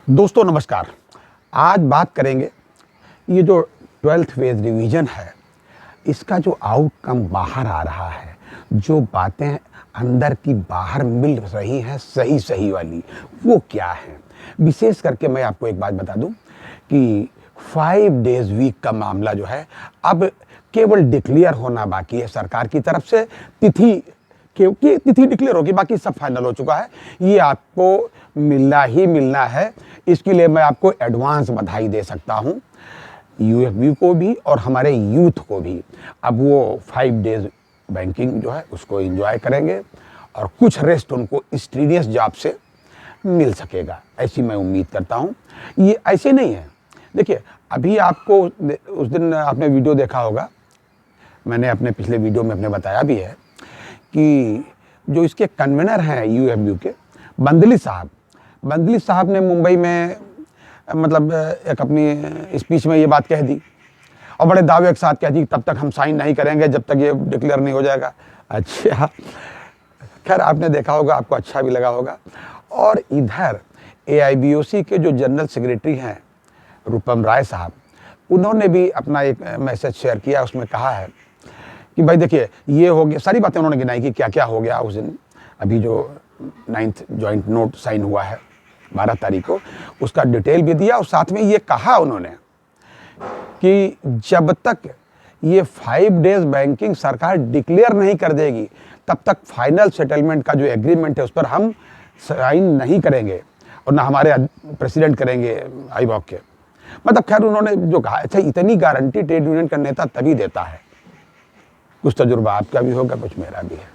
दोस्तों नमस्कार। आज बात करेंगे ये जो 12th वेज रिवीजन है, इसका जो आउटकम बाहर आ रहा है, जो बातें अंदर की बाहर मिल रही हैं सही सही वाली, वो क्या है। विशेष करके मैं आपको एक बात बता दूं कि 5 डेज वीक का मामला जो है अब केवल डिक्लेयर होना बाकी है सरकार की तरफ से। तिथि क्योंकि तिथि डिक्लेयर होगी, बाकी सब फाइनल हो चुका है। ये आपको मिलना ही मिलना है। इसके लिए मैं आपको एडवांस बधाई दे सकता हूं, यूएफबी को भी और हमारे यूथ को भी। अब वो 5 डेज बैंकिंग जो है उसको एंजॉय करेंगे और कुछ रेस्ट उनको स्ट्रीनियस जॉब से मिल सकेगा, ऐसी मैं उम्मीद करता हूं। ये ऐसे नहीं है। देखिए, अभी आपको उस दिन आपने वीडियो देखा होगा, मैंने अपने पिछले वीडियो में अपने बताया भी है कि जो इसके कन्वीनर हैं यूएफबी के, बंदली साहब ने मुंबई में मतलब एक अपनी स्पीच में ये बात कह दी और बड़े दावे के साथ कह दी तब तक हम साइन नहीं करेंगे जब तक ये डिक्लेयर नहीं हो जाएगा। अच्छा, खैर आपने देखा होगा, आपको अच्छा भी लगा होगा। और इधर एआईबीओसी के जो जनरल सेक्रेटरी हैं रूपम राय साहब, उन्होंने भी अपना एक मैसेज शेयर किया। उसमें कहा है कि भाई देखिए, ये हो गया, सारी बातें उन्होंने गिनाई कि क्या क्या हो गया उस दिन। अभी जो 9th जॉइंट नोट साइन हुआ है 12 तारीख को, उसका डिटेल भी दिया और साथ में ये कहा उन्होंने कि जब तक ये 5 डेज बैंकिंग सरकार डिक्लेयर नहीं कर देगी तब तक फाइनल सेटलमेंट का जो एग्रीमेंट है उस पर हम साइन नहीं करेंगे और ना हमारे प्रेसिडेंट करेंगे आईबॉक के। मतलब खैर उन्होंने जो कहा, अच्छा इतनी गारंटी ट्रेड यूनियन का नेता तभी देता है, कुछ तजुर्बा आपका भी होगा कुछ मेरा भी है,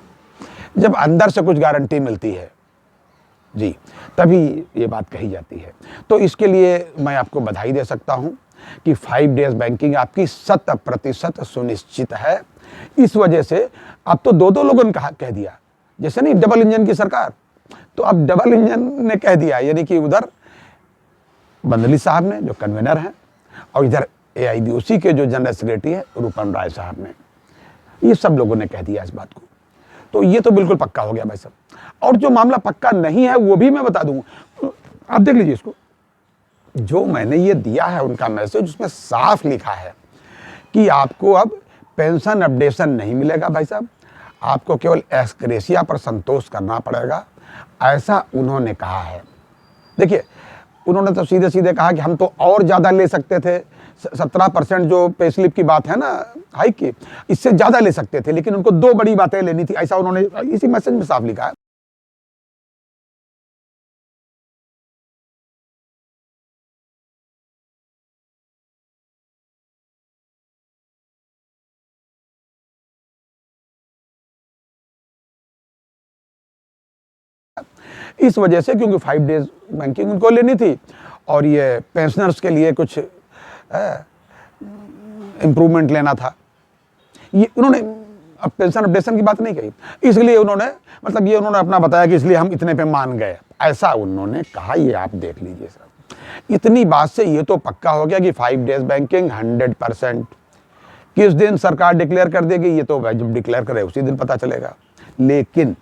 जब अंदर से कुछ गारंटी मिलती है जी, तभी ये बात कही जाती है। तो इसके लिए मैं आपको बधाई दे सकता हूं कि 5 डेज बैंकिंग आपकी 100% सुनिश्चित है। इस वजह से अब तो दो लोगों ने कह दिया, जैसे नहीं डबल इंजन की सरकार, तो अब डबल इंजन ने कह दिया, यानी कि उधर बंदली साहब ने जो कन्वीनर हैं और इधर एआईबीओसी के जो जनरल सेक्रेटरी है रूपम राय साहब ने, ये सब लोगों ने कह दिया इस बात को। तो ये तो बिल्कुल पक्का हो गया भाई साहब। और जो मामला पक्का नहीं है वो भी मैं बता दूं, आप देख लीजिए इसको। जो मैंने ये दिया है उनका मैसेज, उसमें साफ लिखा है कि आपको अब पेंशन अपडेशन नहीं मिलेगा भाई साहब, आपको केवल एक्सग्रेशिया पर संतोष करना पड़ेगा, ऐसा उन्होंने कहा है। देखिए, उन्होंने तो सीधे सीधे कहा कि हम तो और ज़्यादा ले सकते थे, 17% जो पे स्लिप की बात है ना हाइक की, इससे ज़्यादा ले सकते थे, लेकिन उनको 2 बड़ी बातें लेनी थी, ऐसा उन्होंने इसी मैसेज में साफ लिखा है। इस वजह से, क्योंकि 5 डेज बैंकिंग उनको लेनी थी और ये पेंशनर्स के लिए कुछ इम्प्रूवमेंट लेना था, ये उन्होंने अब पेंशन अपडेशन की बात नहीं कही, इसलिए उन्होंने मतलब ये उन्होंने अपना बताया कि इसलिए हम इतने पे मान गए, ऐसा उन्होंने कहा। ये आप देख लीजिए सर, इतनी बात से ये तो पक्का हो गया कि 5 डेज बैंकिंग 100%। किस दिन सरकार डिक्लेयर कर देगी ये तो जब डिक्लेयर करे उसी दिन पता चलेगा, लेकिन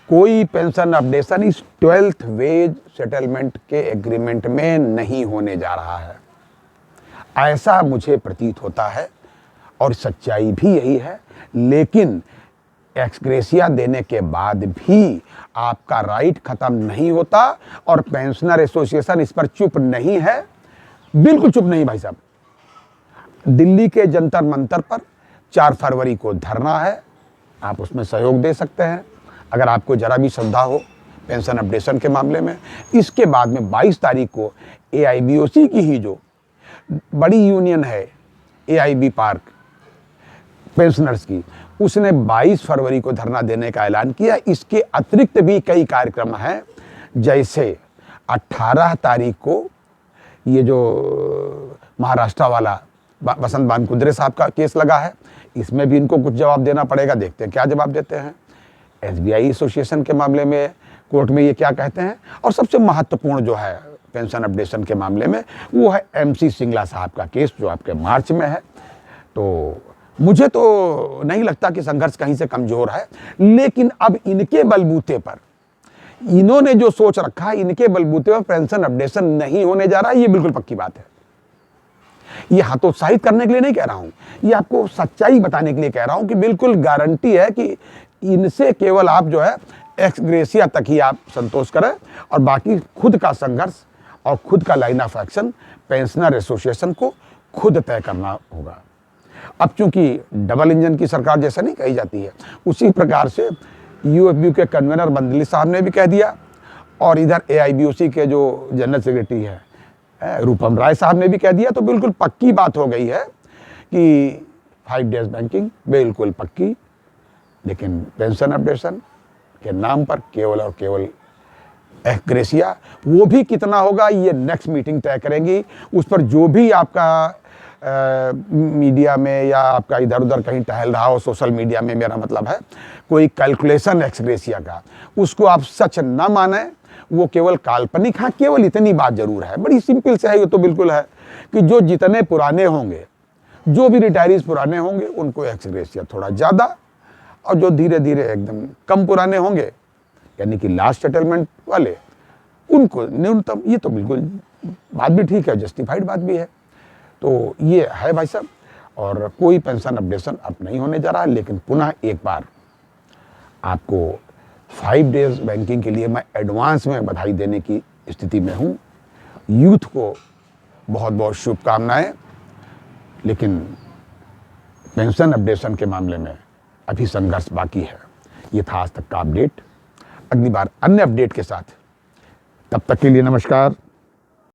कोई पेंशन अपडेशन इस 12th वेज सेटलमेंट के एग्रीमेंट में नहीं होने जा रहा है, ऐसा मुझे प्रतीत होता है और सच्चाई भी यही है। लेकिन एक्सग्रेशिया देने के बाद भी आपका राइट खत्म नहीं होता और पेंशनर एसोसिएशन इस पर चुप नहीं है, बिल्कुल चुप नहीं भाई साहब। दिल्ली के जंतर मंतर पर 4 फरवरी को धरना है, आप उसमें सहयोग दे सकते हैं अगर आपको जरा भी श्रद्धा हो पेंशन अपडेशन के मामले में। इसके बाद में 22 तारीख को एआईबीओसी की ही जो बड़ी यूनियन है एआईबी पार्क पेंशनर्स की, उसने 22 फरवरी को धरना देने का ऐलान किया। इसके अतिरिक्त भी कई कार्यक्रम हैं, जैसे 18 तारीख को ये जो महाराष्ट्र वाला बसंत बानकुंद्रे साहब का केस लगा है, इसमें भी इनको कुछ जवाब देना पड़ेगा, देखते हैं क्या जवाब देते हैं। एसबीआई एसोसिएशन के मामले में कोर्ट में ये क्या कहते हैं। और सबसे महत्वपूर्ण जो है पेंशन अपडेशन के मामले में, वो है एमसी सिंगला साहब का केस जो आपके मार्च में है। तो मुझे तो नहीं लगता कि संघर्ष कहीं से कमजोर है, लेकिन अब इनके बलबूते पर इन्होंने जो सोच रखा है, इनके बलबूते पर पेंशन अपडेशन नहीं होने जा रहा है, ये बिल्कुल पक्की बात है। ये हतोत्साहित करने के लिए नहीं कह रहा हूं, ये आपको सच्चाई बताने के लिए कह रहा हूं कि बिल्कुल गारंटी है कि इनसे केवल आप जो है एक्स ग्रेसिया तक ही आप संतोष करें, और बाकी खुद का संघर्ष और खुद का line of action pensioner association को खुद तय करना होगा। अब चूंकि डबल इंजन की सरकार जैसा नहीं कही जाती है, उसी प्रकार से यूएफबी के कन्वीनर बंदली साहब ने भी कह दिया, और इधर एआईबीओसी के जो जनरल सेक्रेटरी है रूपम राय साहब ने भी कह दिया। तो बिल्कुल पक्की बात हो गई है कि 5 डेज बैंकिंग बिल्कुल पक्की, लेकिन पेंशन अपडेशन के नाम पर केवल और केवल एक्रेसिया, वो भी कितना होगा ये नेक्स्ट मीटिंग तय करेंगी। उस पर जो भी आपका मीडिया में या आपका इधर उधर कहीं टहल रहा हो, सोशल मीडिया में मेरा मतलब है, कोई कैलकुलेशन एक्सग्रेसिया का, उसको आप सच न माने, वो केवल काल्पनिक। हाँ, केवल इतनी बात जरूर है, बड़ी सिंपल से है, ये तो बिल्कुल है कि जो जितने पुराने होंगे, जो भी रिटायरीज पुराने होंगे, उनको एक्सग्रेसिया थोड़ा ज़्यादा, और जो धीरे धीरे एकदम कम पुराने होंगे, यानी कि लास्ट सेटलमेंट वाले, उनको न्यूनतम। ये तो बिल्कुल बात भी ठीक है, जस्टिफाइड बात भी है। तो ये है भाई साहब, और कोई पेंशन अपडेशन अब नहीं होने जा रहा है। लेकिन पुनः एक बार आपको 5 डेज बैंकिंग के लिए मैं एडवांस में बधाई देने की स्थिति में हूँ। यूथ को बहुत बहुत शुभकामनाएं, लेकिन पेंशन अपडेशन के मामले में अभी संघर्ष बाकी है। ये था आज तक का अपडेट। अगली बार अन्य अपडेट के साथ, तब तक के लिए नमस्कार।